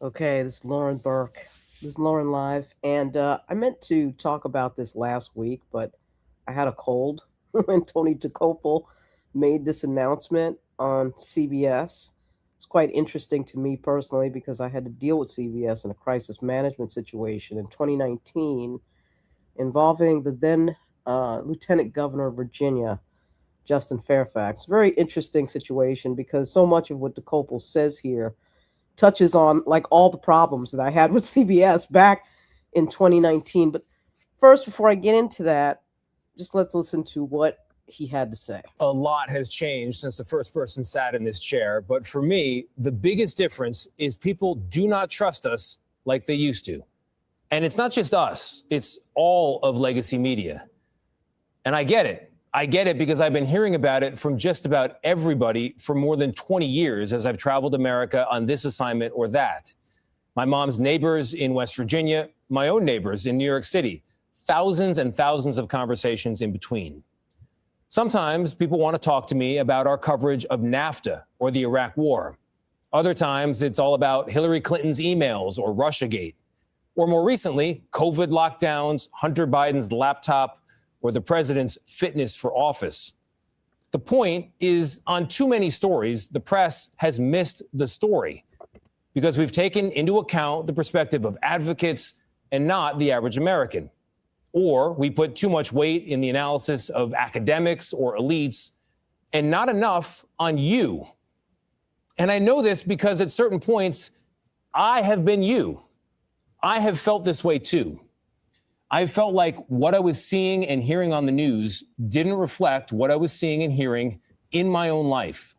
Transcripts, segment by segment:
Okay, this is Lauren Burke. This is Lauren Live. And I meant to talk about this last week, but I had a cold when Tony Dokoupil made this announcement on CBS. It's quite interesting to me personally because I had to deal with CBS in a crisis management situation in 2019 involving the then Lieutenant Governor of Virginia, Justin Fairfax. Very interesting situation because so much of what Dokoupil says here touches on like all the problems that I had with CBS back in 2019. But first, before I get into that, just let's listen to what he had to say. A lot has changed since the first person sat in this chair. But for me, the biggest difference is people do not trust us like they used to. And it's not just us, it's all of legacy media. And I get it. I get it because I've been hearing about it from just about everybody for more than 20 years as I've traveled America on this assignment or that. My mom's neighbors in West Virginia, my own neighbors in New York City, thousands and thousands of conversations in between. Sometimes people want to talk to me about our coverage of NAFTA or the Iraq War. Other times it's all about Hillary Clinton's emails or Russiagate. Or more recently, COVID lockdowns, Hunter Biden's laptop, or the president's fitness for office. The point is, on too many stories, the press has missed the story because we've taken into account the perspective of advocates and not the average American. Or we put too much weight in the analysis of academics or elites and not enough on you. And I know this because at certain points, I have been you. I have felt this way too. I felt like what I was seeing and hearing on the news didn't reflect what I was seeing and hearing in my own life,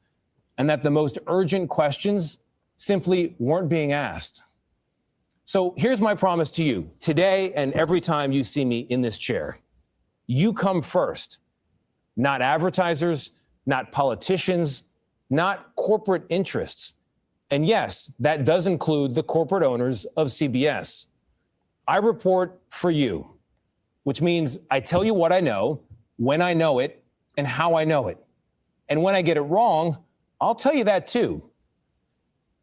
and that the most urgent questions simply weren't being asked. So here's my promise to you today and every time you see me in this chair. You come first, not advertisers, not politicians, not corporate interests. And yes, that does include the corporate owners of CBS. I report for you, which means I tell you what I know, when I know it, and how I know it. And when I get it wrong, I'll tell you that too.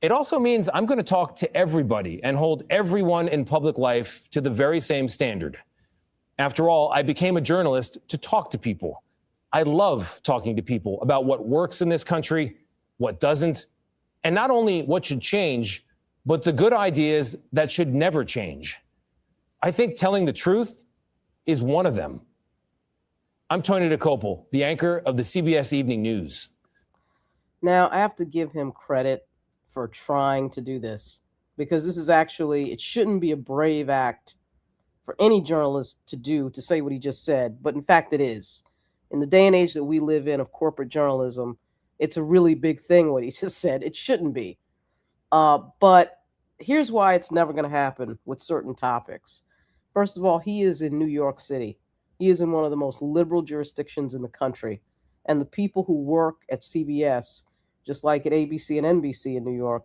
It also means I'm going to talk to everybody and hold everyone in public life to the very same standard. After all, I became a journalist to talk to people. I love talking to people about what works in this country, what doesn't, and not only what should change, but the good ideas that should never change. I think telling the truth is one of them. I'm Tony Dokoupil, the anchor of the CBS Evening News. Now, I have to give him credit for trying to do this because this is actually, it shouldn't be a brave act for any journalist to do, to say what he just said, but in fact it is. In the day and age that we live in of corporate journalism, it's a really big thing what he just said. It shouldn't be. But here's why it's never going to happen with certain topics. First of all, he is in New York City. He is in one of the most liberal jurisdictions in the country. And the people who work at CBS, just like at ABC and NBC in New York,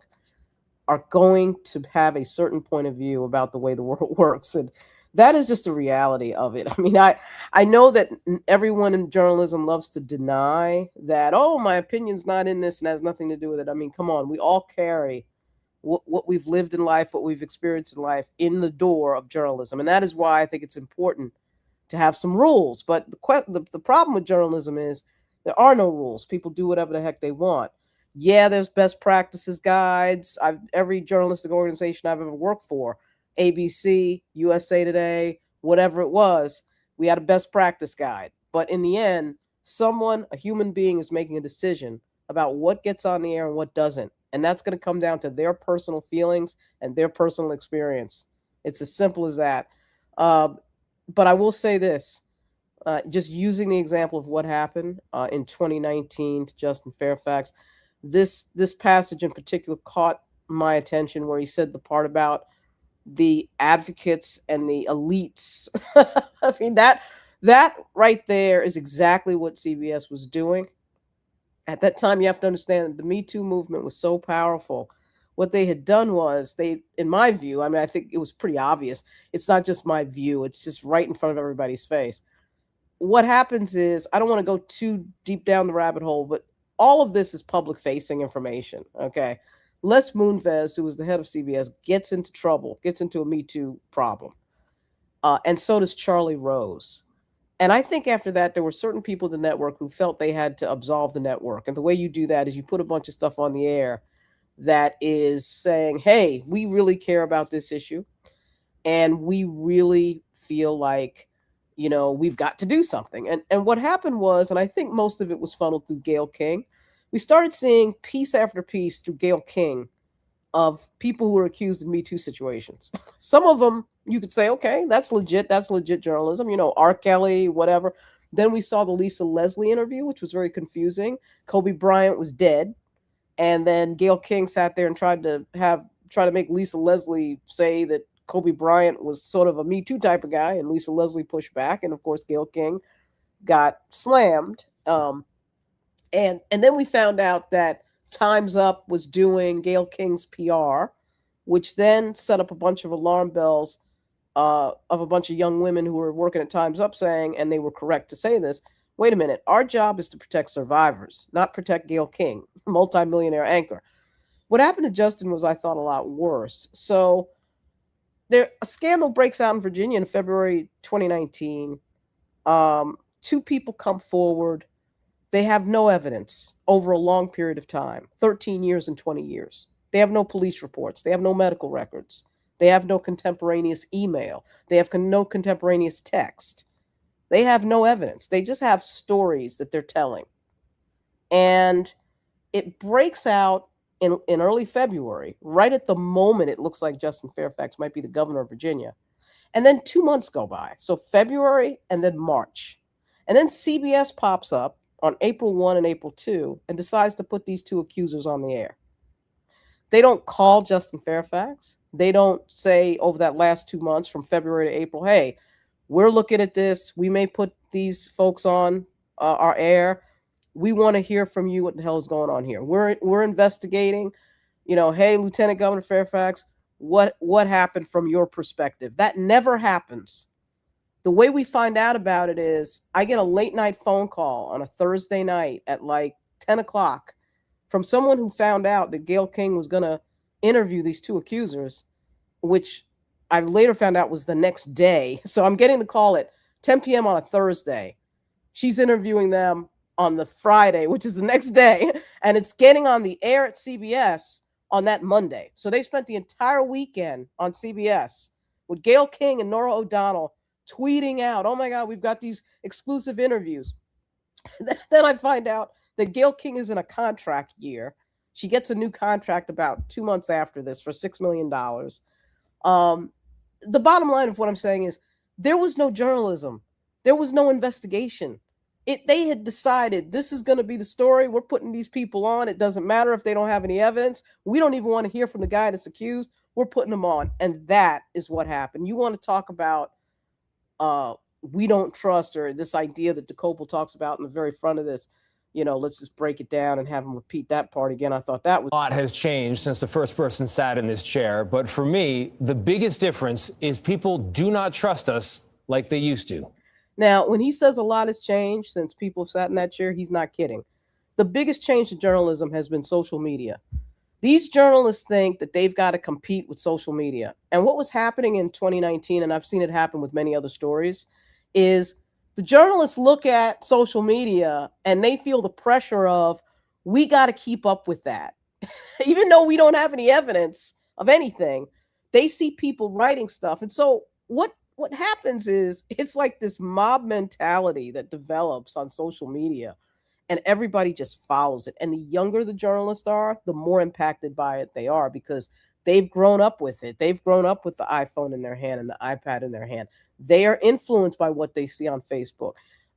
are going to have a certain point of view about the way the world works. And that is just the reality of it. I mean, I know that everyone in journalism loves to deny that, oh, my opinion's not in this and has nothing to do with it. I mean, come on, we all carry what we've lived in life, what we've experienced in life in the door of journalism. And that is why I think it's important to have some rules. But the problem with journalism is there are no rules. People do whatever the heck they want. Yeah, there's best practices guides. Every journalistic organization I've ever worked for, ABC, USA Today, whatever it was, we had a best practice guide. But in the end, a human being is making a decision about what gets on the air and what doesn't. And that's going to come down to their personal feelings and their personal experience. It's as simple as that. But I will say this, just using the example of what happened in 2019 to Justin Fairfax, this passage in particular caught my attention where he said the part about the advocates and the elites. I mean, that right there is exactly what CBS was doing. At that time, you have to understand the Me Too movement was so powerful. What they had done was in my view, I mean, I think it was pretty obvious. It's not just my view. It's just right in front of everybody's face. What happens is, I don't want to go too deep down the rabbit hole, but all of this is public facing information. Okay. Les Moonves, who was the head of CBS, gets into trouble, gets into a Me Too problem. And so does Charlie Rose. And I think after that, there were certain people at the network who felt they had to absolve the network. And the way you do that is you put a bunch of stuff on the air that is saying, hey, we really care about this issue. And we really feel like, we've got to do something. And what happened was, and I think most of it was funneled through Gayle King, we started seeing piece after piece through Gayle King of people who were accused of Me Too situations. Some of them you could say, okay, that's legit. That's legit journalism. R. Kelly, whatever. Then we saw the Lisa Leslie interview, which was very confusing. Kobe Bryant was dead, and then Gayle King sat there and tried to make Lisa Leslie say that Kobe Bryant was sort of a Me Too type of guy, and Lisa Leslie pushed back, and of course Gayle King got slammed. And then we found out that Time's Up was doing Gayle King's PR, which then set up a bunch of alarm bells of a bunch of young women who were working at Time's Up saying, and they were correct to say this, wait a minute, our job is to protect survivors, not protect Gayle King, multimillionaire anchor. What happened to Justin was, I thought, a lot worse. So a scandal breaks out in Virginia in February 2019. Two people come forward. They have no evidence over a long period of time, 13 years and 20 years. They have no police reports. They have no medical records. They have no contemporaneous email. They have no contemporaneous text. They have no evidence. They just have stories that they're telling. And it breaks out in early February, right at the moment it looks like Justin Fairfax might be the governor of Virginia. And then 2 months go by. So February and then March. And then CBS pops up on April 1 and April 2 and decides to put these two accusers on the air. They don't call Justin Fairfax. They don't say over that last 2 months from February to April, hey, we're looking at this. We may put these folks on our air. We want to hear from you what the hell is going on here. We're investigating. Hey, Lieutenant Governor Fairfax, what happened from your perspective? That never happens. The way we find out about it is I get a late night phone call on a Thursday night at like 10 o'clock from someone who found out that Gayle King was going to interview these two accusers, which I later found out was the next day. So I'm getting the call at 10 p.m. on a Thursday. She's interviewing them on the Friday, which is the next day, and it's getting on the air at CBS on that Monday. So they spent the entire weekend on CBS with Gayle King and Norah O'Donnell tweeting out, oh my God, we've got these exclusive interviews. Then I find out that Gayle King is in a contract year. She gets a new contract about 2 months after this for $6 million. The bottom line of what I'm saying is there was no journalism. There was no investigation. They had decided this is going to be the story. We're putting these people on. It doesn't matter if they don't have any evidence. We don't even want to hear from the guy that's accused. We're putting them on. And that is what happened. You want to talk about we don't trust, or this idea that Dokoupil talks about in the very front of this, let's just break it down and have him repeat that part again. I thought that was... A lot has changed since the first person sat in this chair. But for me, the biggest difference is people do not trust us like they used to. Now, when he says a lot has changed since people have sat in that chair, he's not kidding. The biggest change in journalism has been social media. These journalists think that they've got to compete with social media. And what was happening in 2019, and I've seen it happen with many other stories, is the journalists look at social media and they feel the pressure of, we got to keep up with that. Even though we don't have any evidence of anything, they see people writing stuff. And so what happens is it's like this mob mentality that develops on social media, and everybody just follows it. And the younger the journalists are, the more impacted by it they are, because they've grown up with it. They've grown up with the iPhone in their hand and the iPad in their hand. They are influenced by what they see on Facebook.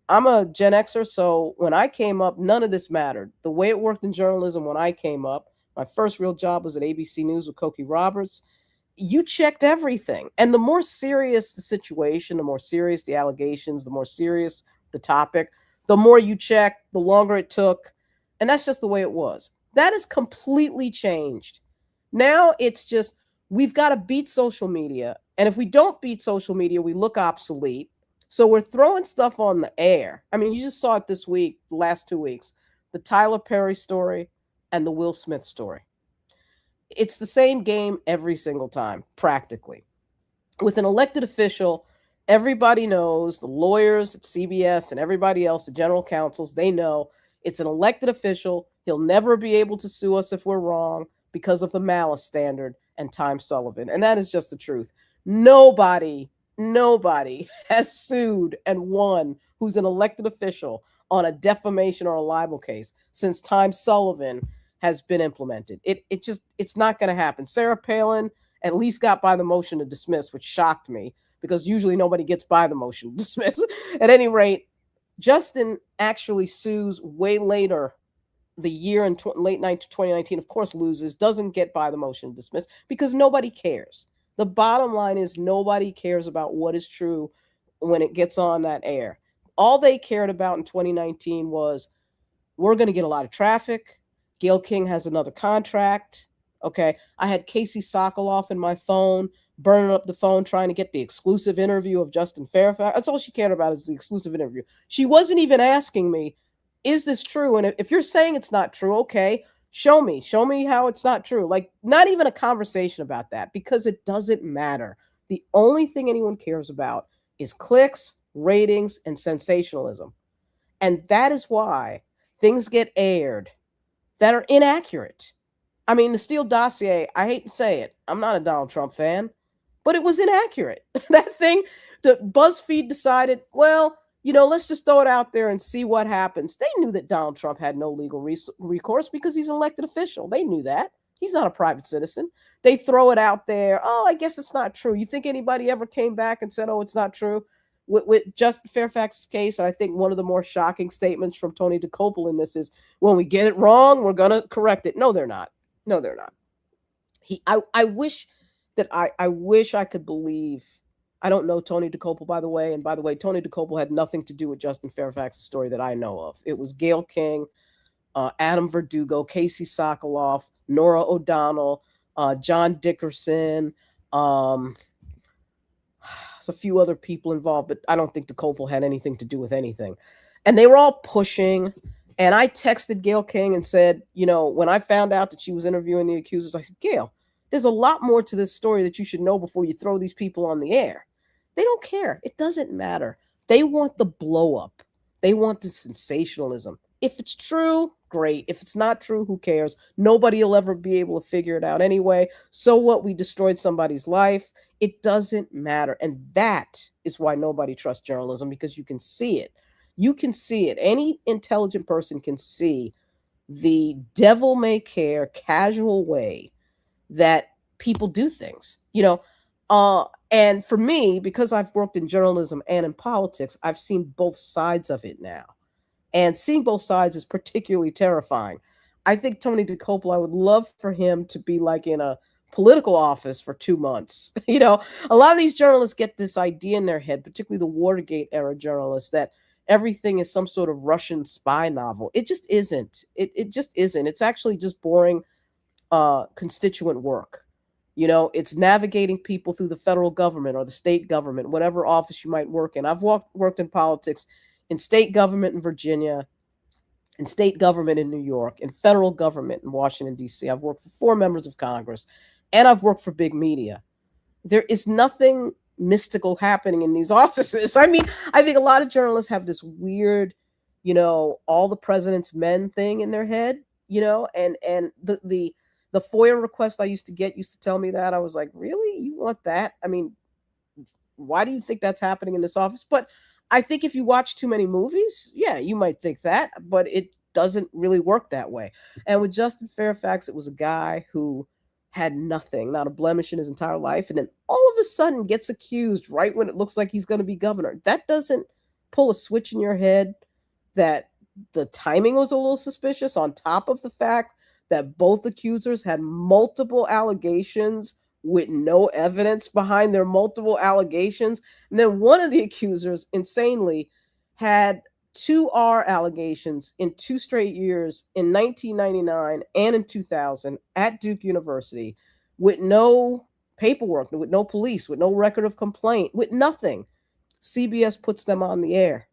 I'm a Gen Xer, so when I came up, none of this mattered. The way it worked in journalism when I came up, my first real job was at ABC News with Cokie Roberts. You checked everything. And the more serious the situation, the more serious the allegations, the more serious the topic, the more you check, the longer it took. And that's just the way it was. That has completely changed. Now it's just, we've got to beat social media. And if we don't beat social media, we look obsolete. So we're throwing stuff on the air. I mean, you just saw it this week, the last 2 weeks, the Tyler Perry story and the Will Smith story. It's the same game every single time, practically. With an elected official, everybody knows, the lawyers at CBS and everybody else, the general counsels, they know it's an elected official. He'll never be able to sue us if we're wrong because of the malice standard and Time Sullivan. And that is just the truth. Nobody has sued and won who's an elected official on a defamation or a libel case since Time Sullivan has been implemented. It's not going to happen. Sarah Palin at least got by the motion to dismiss, which shocked me because usually nobody gets by the motion to dismiss. At any rate, Justin actually sues way later, the year in late 2019, of course, loses, doesn't get by the motion to dismiss because nobody cares. The bottom line is nobody cares about what is true when it gets on that air. All they cared about in 2019 was we're going to get a lot of traffic. Gayle King has another contract. Okay. I had Casey Sokoloff in my phone, burning up the phone, trying to get the exclusive interview of Justin Fairfax. That's all she cared about is the exclusive interview. She wasn't even asking me, is this true? And if you're saying it's not true, okay, show me how it's not true. Like, not even a conversation about that because it doesn't matter. The only thing anyone cares about is clicks, ratings, and sensationalism. And that is why things get aired that are inaccurate. I mean, the Steele dossier, I hate to say it, I'm not a Donald Trump fan, but it was inaccurate. That thing, the BuzzFeed decided, well, let's just throw it out there and see what happens. They knew that Donald Trump had no legal recourse because he's an elected official. They knew that. He's not a private citizen. They throw it out there. Oh, I guess it's not true. You think anybody ever came back and said, oh, it's not true? With Justin Fairfax's case, I think one of the more shocking statements from Tony Dokoupil in this is, when we get it wrong, we're going to correct it. No, they're not. No, they're not. I wish I could believe. I don't know Tony Dokoupil, by the way. And by the way, Tony Dokoupil had nothing to do with Justin Fairfax's story that I know of. It was Gayle King, Adam Verdugo, Casey Sokoloff, Nora O'Donnell, John Dickerson. There's a few other people involved, but I don't think Dokoupil had anything to do with anything. And they were all pushing. And I texted Gayle King and said, when I found out that she was interviewing the accusers, I said, Gayle, there's a lot more to this story that you should know before you throw these people on the air. They don't care. It doesn't matter. They want the blow up. They want the sensationalism. If it's true, great. If it's not true, who cares? Nobody will ever be able to figure it out anyway. So what? We destroyed somebody's life. It doesn't matter. And that is why nobody trusts journalism, because you can see it. You can see it. Any intelligent person can see the devil may care, casual way that people do things, and for me, because I've worked in journalism and in politics, I've seen both sides of it now. And seeing both sides is particularly terrifying. I think Tony Dokoupil, I would love for him to be like in a political office for 2 months. A lot of these journalists get this idea in their head, particularly the Watergate era journalists, that everything is some sort of Russian spy novel. It just isn't. It just isn't. It's actually just boring constituent work. It's navigating people through the federal government or the state government, whatever office you might work in. I've worked in politics in state government in Virginia, in state government in New York, in federal government in Washington, D.C. I've worked for 4 members of Congress, and I've worked for big media. There is nothing mystical happening in these offices. I mean, I think a lot of journalists have this weird, all the president's men thing in their head, and the FOIA request I used to tell me that. I was like, really? You want that? I mean, why do you think that's happening in this office? But I think if you watch too many movies, yeah, you might think that, but it doesn't really work that way. And with Justin Fairfax, it was a guy who had nothing, not a blemish in his entire life, and then all of a sudden gets accused right when it looks like he's going to be governor. That doesn't pull a switch in your head that the timing was a little suspicious, on top of the fact that both accusers had multiple allegations with no evidence behind their multiple allegations. And then one of the accusers, insanely, had 2R allegations in 2 straight years in 1999 and in 2000 at Duke University, with no paperwork, with no police, with no record of complaint, with nothing. CBS puts them on the air.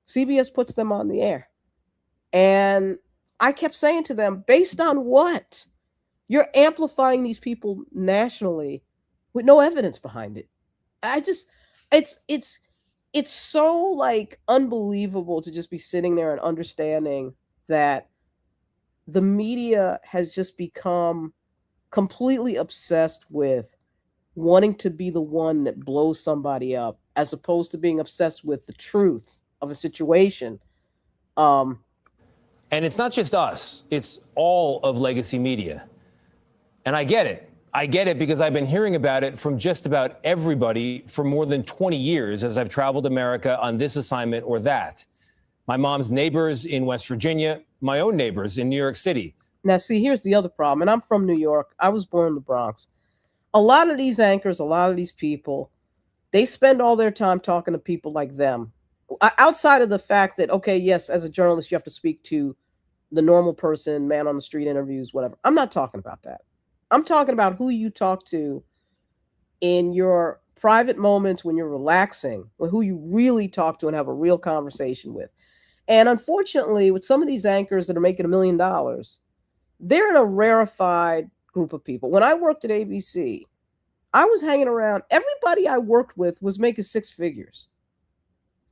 CBS puts them on the air. And I kept saying to them, based on what? You're amplifying these people nationally with no evidence behind it. I just it's it's so like unbelievable to just be sitting there and understanding that the media has just become completely obsessed with wanting to be the one that blows somebody up as opposed to being obsessed with the truth of a situation. Um, And it's not just us, it's all of legacy media. And I get it. I get it because I've been hearing about it from just about everybody for more than 20 years as I've traveled America on this assignment or that. My mom's neighbors in West Virginia, my own neighbors in New York City. Now, see, here's the other problem, and I'm from New York. I was born in the Bronx. A lot of these anchors, a lot of these people, they spend all their time talking to people like them. Outside of the fact that, okay, yes, as a journalist, you have to speak to the normal person, man on the street interviews, whatever. I'm not talking about that. I'm talking about who you talk to in your private moments when you're relaxing, who you really talk to and have a real conversation with. And unfortunately, with some of these anchors that are making $1 million, they're in a rarefied group of people. When I worked at ABC, I was hanging around. Everybody I worked with was making six figures.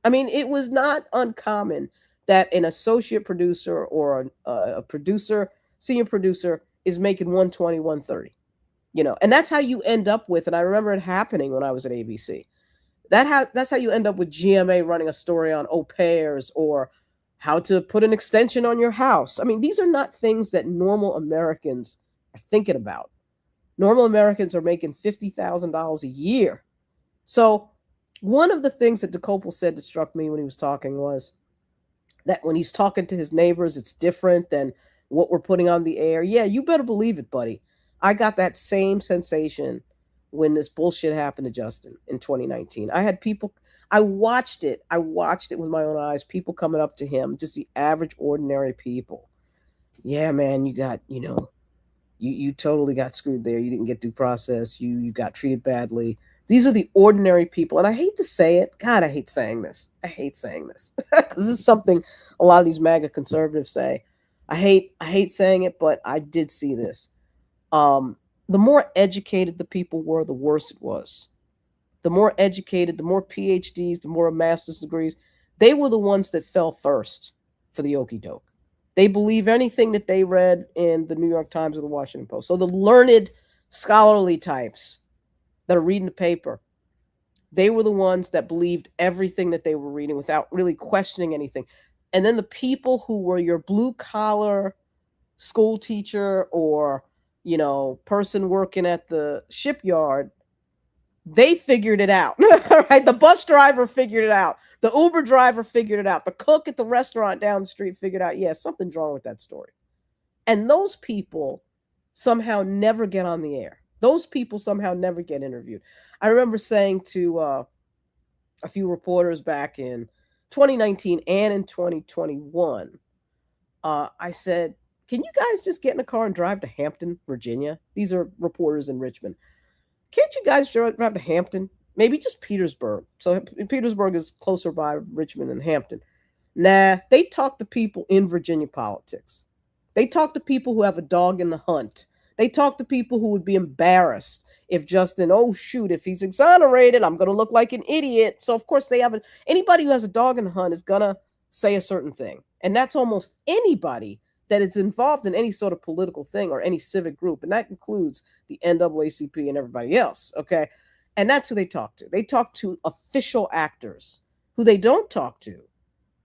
I mean, it was not uncommon that an associate producer or a producer, senior producer, is making 120, 130. And that's how you end up with, and I remember it happening when I was at ABC. That's how you end up with GMA running a story on au pairs or how to put an extension on your house. I mean, these are not things that normal Americans are thinking about. Normal Americans are making $50,000 a year. So one of the things that Dokoupil said that struck me when he was talking was that when he's talking to his neighbors, it's different than what we're putting on the air. Yeah, you better believe it, buddy. I got that same sensation when this bullshit happened to Justin in 2019. I had people, I watched it. I watched it with my own eyes, people coming up to him, just the average, ordinary people. Yeah, man, you totally got screwed there. You didn't get due process. You got treated badly. These are the ordinary people, and I hate to say it. God, I hate saying this. I hate saying this because this is something a lot of these MAGA conservatives say. I hate saying it, but I did see this. The more educated the people were, the worse it was. The more educated, the more PhDs, the more master's degrees, they were the ones that fell first for the okey doke. They believe anything that they read in the New York Times or the Washington Post. So the learned, scholarly types that are reading the paper, they were the ones that believed everything that they were reading without really questioning anything. And then the people who were your blue collar school teacher or, person working at the shipyard, they figured it out. Right? The bus driver figured it out. The Uber driver figured it out. The cook at the restaurant down the street figured out, yeah, something's wrong with that story. And those people somehow never get on the air. Those people somehow never get interviewed. I remember saying to a few reporters back in 2019 and in 2021, I said, can you guys just get in a car and drive to Hampton, Virginia? These are reporters in Richmond. Can't you guys drive to Hampton? Maybe just Petersburg. So Petersburg is closer by Richmond than Hampton. Nah, they talk to people in Virginia politics. They talk to people who have a dog in the hunt. They talk to people who would be embarrassed if Justin, oh shoot, if he's exonerated, I'm going to look like an idiot. So of course anybody who has a dog in the hunt is going to say a certain thing. And that's almost anybody that is involved in any sort of political thing or any civic group. And that includes the NAACP and everybody else. Okay. And that's who they talk to. They talk to official actors. Who they don't talk to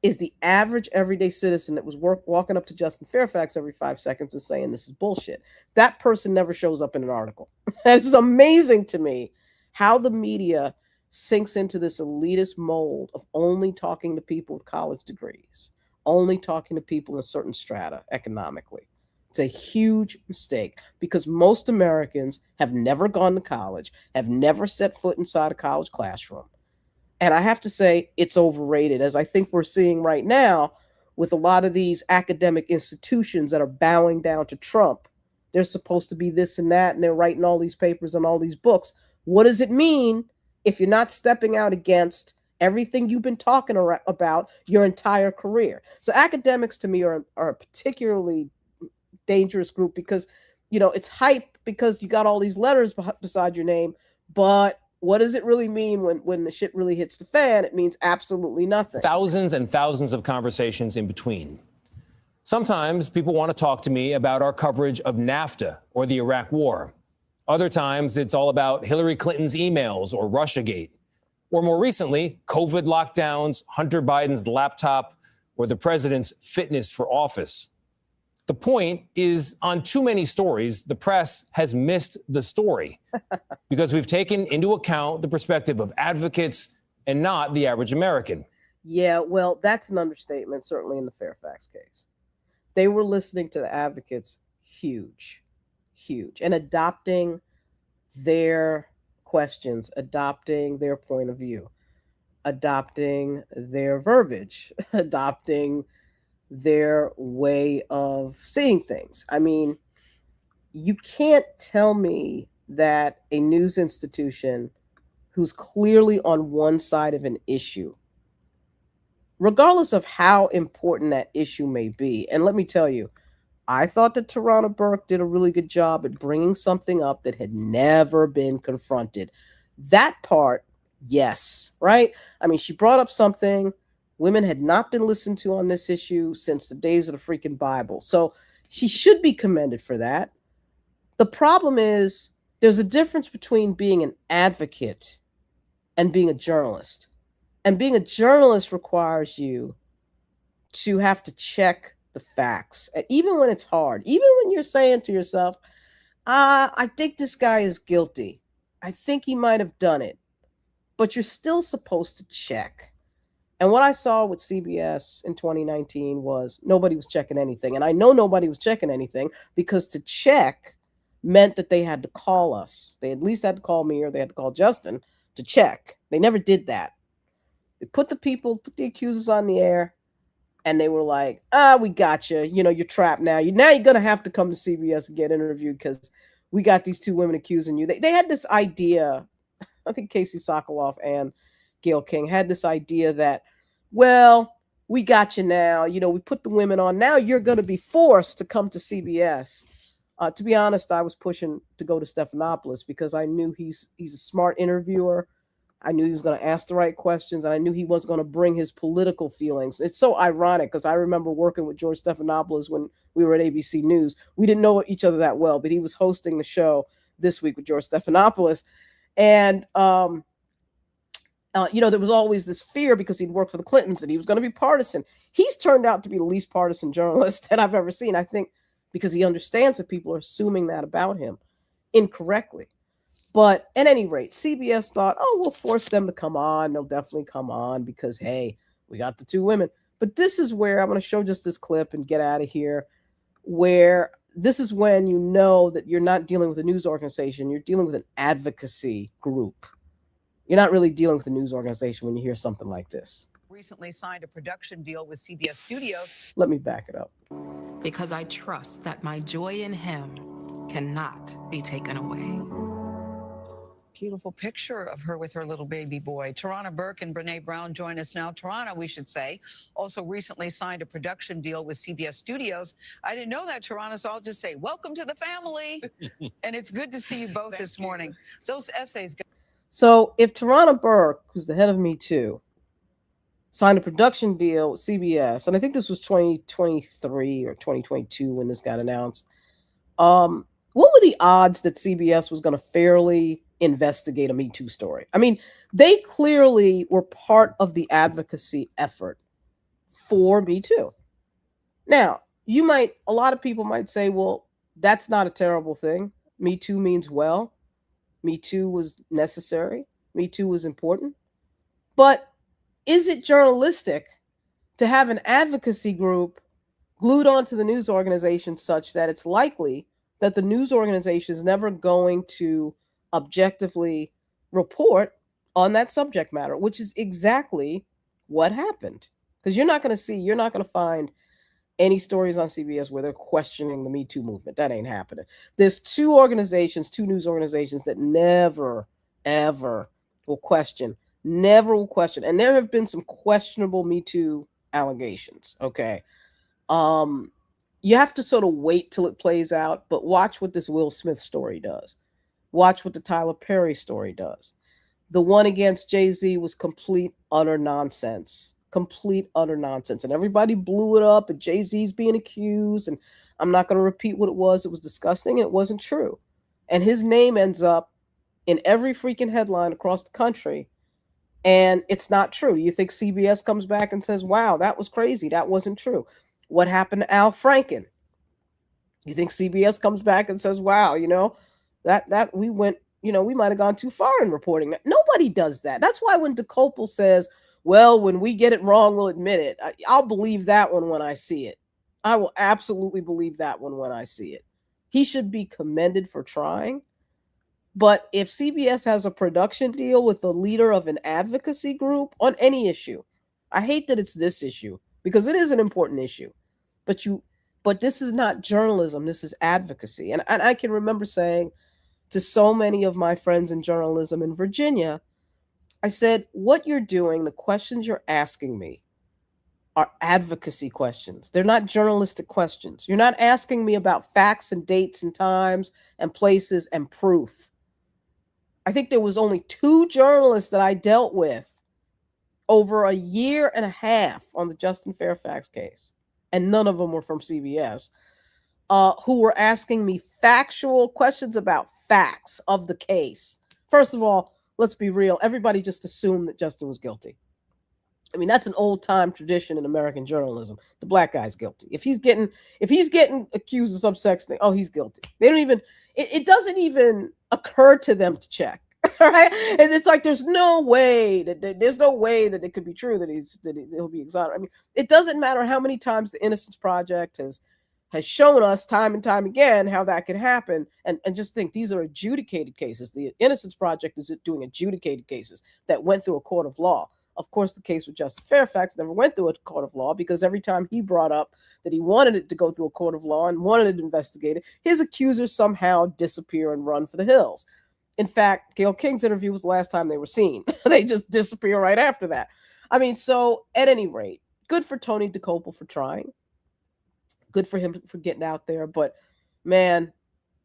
is the average everyday citizen that was walking up to Justin Fairfax every 5 seconds and saying, this is bullshit. That person never shows up in an article. It's amazing to me how the media sinks into this elitist mold of only talking to people with college degrees, only talking to people in certain strata economically. It's a huge mistake because most Americans have never gone to college, have never set foot inside a college classroom. And I have to say, it's overrated, as I think we're seeing right now with a lot of these academic institutions that are bowing down to Trump. They're supposed to be this and that, and they're writing all these papers and all these books. What does it mean if you're not stepping out against everything you've been talking about your entire career? So academics to me are a particularly dangerous group because it's hype because you got all these letters beside your name, but what does it really mean when the shit really hits the fan? It means absolutely nothing. Thousands and thousands of conversations in between. Sometimes people want to talk to me about our coverage of NAFTA or the Iraq War. Other times it's all about Hillary Clinton's emails or Russiagate. Or more recently, COVID lockdowns, Hunter Biden's laptop, or the president's fitness for office. The point is, on too many stories, the press has missed the story because we've taken into account the perspective of advocates and not the average American. Yeah, well, that's an understatement, certainly in the Fairfax case. They were listening to the advocates huge, and adopting their questions, adopting their point of view, adopting their verbiage, adopting their way of seeing things. I mean, you can't tell me that a news institution who's clearly on one side of an issue, regardless of how important that issue may be, and let me tell you, I thought that Tarana Burke did a really good job at bringing something up that had never been confronted. That part, yes, right? I mean, she brought up something women had not been listened to on this issue since the days of the freaking Bible. So she should be commended for that. The problem is there's a difference between being an advocate and being a journalist. And being a journalist requires you to have to check the facts, even when it's hard, even when you're saying to yourself, I think this guy is guilty. I think he might have done it. But you're still supposed to check. And what I saw with CBS in 2019 was nobody was checking anything. And I know nobody was checking anything because to check meant that they had to call us. They at least had to call me or they had to call Justin to check. They never did that. They put the accusers on the air, and they were like, we got you. You're trapped now. Now you're going to have to come to CBS and get interviewed because we got these two women accusing you. They had this idea, I think Casey Sokoloff and Gayle King had this idea that, well, we got you now. We put the women on. Now you're going to be forced to come to CBS. To be honest, I was pushing to go to Stephanopoulos because I knew he's a smart interviewer. I knew he was going to ask the right questions, and I knew he wasn't going to bring his political feelings. It's so ironic because I remember working with George Stephanopoulos when we were at ABC News. We didn't know each other that well, but he was hosting the show this week with George Stephanopoulos. And, there was always this fear because he'd worked for the Clintons and he was going to be partisan. He's turned out to be the least partisan journalist that I've ever seen, I think, because he understands that people are assuming that about him incorrectly. But at any rate, CBS thought, we'll force them to come on. They'll definitely come on because, hey, we got the two women. But this is where I'm going to show just this clip and get out of here, where this is when you know that you're not dealing with a news organization. You're dealing with an advocacy group. You're not really dealing with a news organization when you hear something like this. Recently signed a production deal with CBS Studios. Let me back it up. Because I trust that my joy in him cannot be taken away. Beautiful picture of her with her little baby boy. Tarana Burke and Brene Brown join us now. Tarana, we should say, also recently signed a production deal with CBS Studios. I didn't know that, Tarana, so I'll just say, welcome to the family. And it's good to see you both this morning. Those essays. So if Tarana Burke, who's the head of Me Too, signed a production deal with CBS, and I think this was 2023 or 2022 when this got announced, what were the odds that CBS was going to fairly investigate a Me Too story? I mean, they clearly were part of the advocacy effort for Me Too. Now, a lot of people might say, well, that's not a terrible thing. Me Too means well. Me Too was necessary. Me Too was important. But is it journalistic to have an advocacy group glued onto the news organization such that it's likely that the news organization is never going to objectively report on that subject matter, which is exactly what happened? Because you're not going to find any stories on CBS where they're questioning the Me Too movement. That ain't happening. There's two news organizations that never, ever will question. Never will question. And there have been some questionable Me Too allegations. Okay. You have to sort of wait till it plays out, but watch what this Will Smith story does. Watch what the Tyler Perry story does. The one against Jay-Z was complete, utter nonsense. Complete, utter nonsense. And everybody blew it up, and Jay-Z's being accused. And I'm not going to repeat what it was. It was disgusting, and it wasn't true. And his name ends up in every freaking headline across the country. And it's not true. You think CBS comes back and says, wow, that was crazy. That wasn't true. What happened to Al Franken? You think CBS comes back and says, wow, that we went, we might have gone too far in reporting that. Nobody does that. That's why when Dokoupil says, well, when we get it wrong, we'll admit it. I'll believe that one when I see it. I will absolutely believe that one when I see it. He should be commended for trying. But if CBS has a production deal with the leader of an advocacy group on any issue, I hate that it's this issue because it is an important issue. But this is not journalism. This is advocacy. And I can remember saying to so many of my friends in journalism in Virginia, I said, what you're doing, the questions you're asking me are advocacy questions. They're not journalistic questions. You're not asking me about facts and dates and times and places and proof. I think there was only 2 journalists that I dealt with over a year and a half on the Justin Fairfax case, and none of them were from CBS, who were asking me factual questions about facts of the case. First of all, let's be real. Everybody just assumed that Justin was guilty. I mean, that's an old-time tradition in American journalism. The black guy's guilty. If he's getting accused of some sex thing, oh, he's guilty. They don't even, it doesn't even occur to them to check. Right? And it's like there's no way that it could be true that he'll be exonerated. I mean, it doesn't matter how many times the Innocence Project has shown us time and time again how that can happen. And just think, these are adjudicated cases. The Innocence Project is doing adjudicated cases that went through a court of law. Of course, the case with Justin Fairfax never went through a court of law because every time he brought up that he wanted it to go through a court of law and wanted it investigated, his accusers somehow disappear and run for the hills. In fact, Gayle King's interview was the last time they were seen. They just disappear right after that. I mean, so at any rate, good for Tony Dokoupil for trying. Good for him for getting out there. But, man,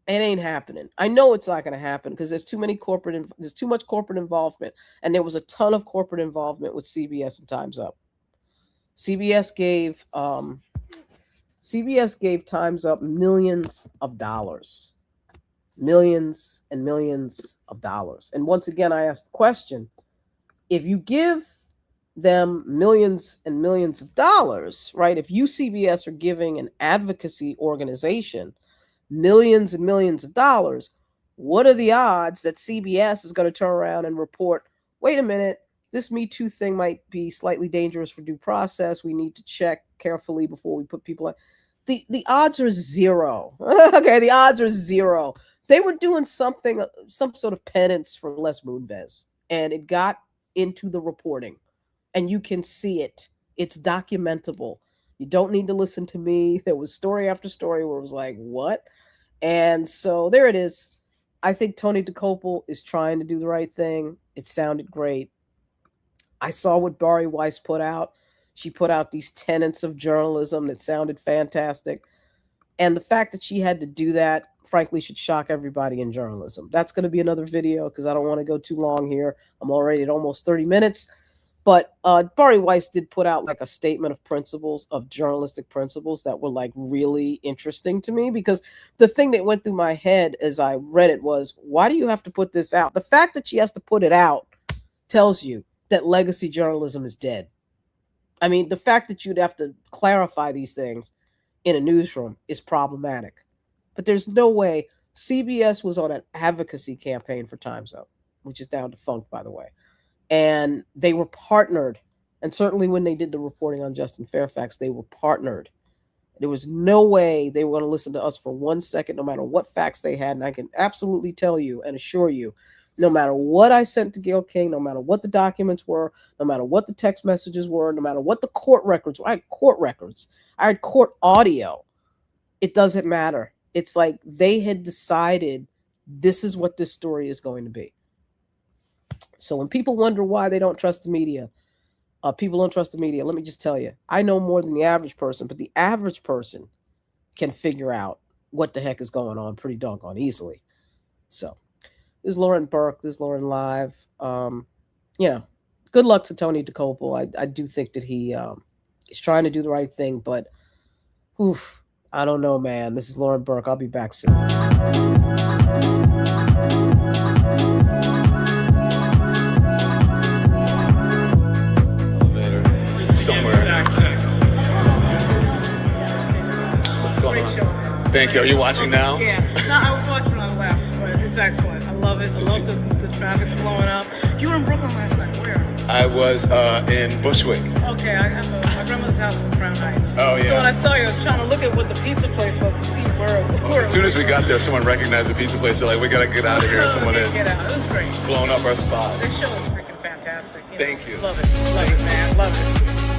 it ain't happening. I know it's not going to happen because there's too much corporate involvement, and there was a ton of corporate involvement with CBS and Time's Up. CBS gave Time's Up millions of dollars, millions and millions of dollars. And once again, I asked the question: if you give them millions and millions of dollars, right? If you, CBS, are giving an advocacy organization millions and millions of dollars, what are the odds that CBS is going to turn around and report, wait a minute, this Me Too thing might be slightly dangerous for due process. We need to check carefully before we put people on. The odds are zero. Okay, the odds are zero. They were doing some sort of penance for Les Moonves, and it got into the reporting, and you can see it. It's documentable. You don't need to listen to me. There was story after story where it was like, what? And so there it is. I think Tony Dokoupil is trying to do the right thing. It sounded great. I saw what Bari Weiss put out. She put out these tenets of journalism that sounded fantastic. And the fact that she had to do that, frankly, should shock everybody in journalism. That's going to be another video because I don't want to go too long here. I'm already at almost 30 minutes. But Bari Weiss did put out like a statement of principles, of journalistic principles that were like really interesting to me, because the thing that went through my head as I read it was, why do you have to put this out? The fact that she has to put it out tells you that legacy journalism is dead. I mean, the fact that you'd have to clarify these things in a newsroom is problematic. But there's no way. CBS was on an advocacy campaign for Time's Up, which is now defunct, by the way. And they were partnered. And certainly when they did the reporting on Justin Fairfax, they were partnered. There was no way they were going to listen to us for 1 second, no matter what facts they had. And I can absolutely tell you and assure you, no matter what I sent to Gayle King, no matter what the documents were, no matter what the text messages were, no matter what the court records were, I had court records, I had court audio. It doesn't matter. It's like they had decided this is what this story is going to be. So when people wonder why they don't trust the media, people don't trust the media. Let me just tell you, I know more than the average person, but the average person can figure out what the heck is going on pretty doggone easily. So this is Lauren Burke. This is Lauren Live. Good luck to Tony Dokoupil. I do think that he's trying to do the right thing, but I don't know, man. This is Lauren Burke. I'll be back soon. Somewhere. What's going on? Thank you. Are you watching now? Yeah. No, I was watching when I left, but it's excellent. I love it. I love the traffic's blowing up. You were in Brooklyn last night. Where? I was in Bushwick. Okay, I have my grandmother's house in Crown Heights. Oh, yeah. So when I saw you, I was trying to look at what the pizza place was to see where As soon as we got there, someone recognized the pizza place. They're like, we got to get out of here. Someone is get out. It was great. blowing up our spot. Their show was freaking fantastic. Thank you. Love it. Love it, man. Love it.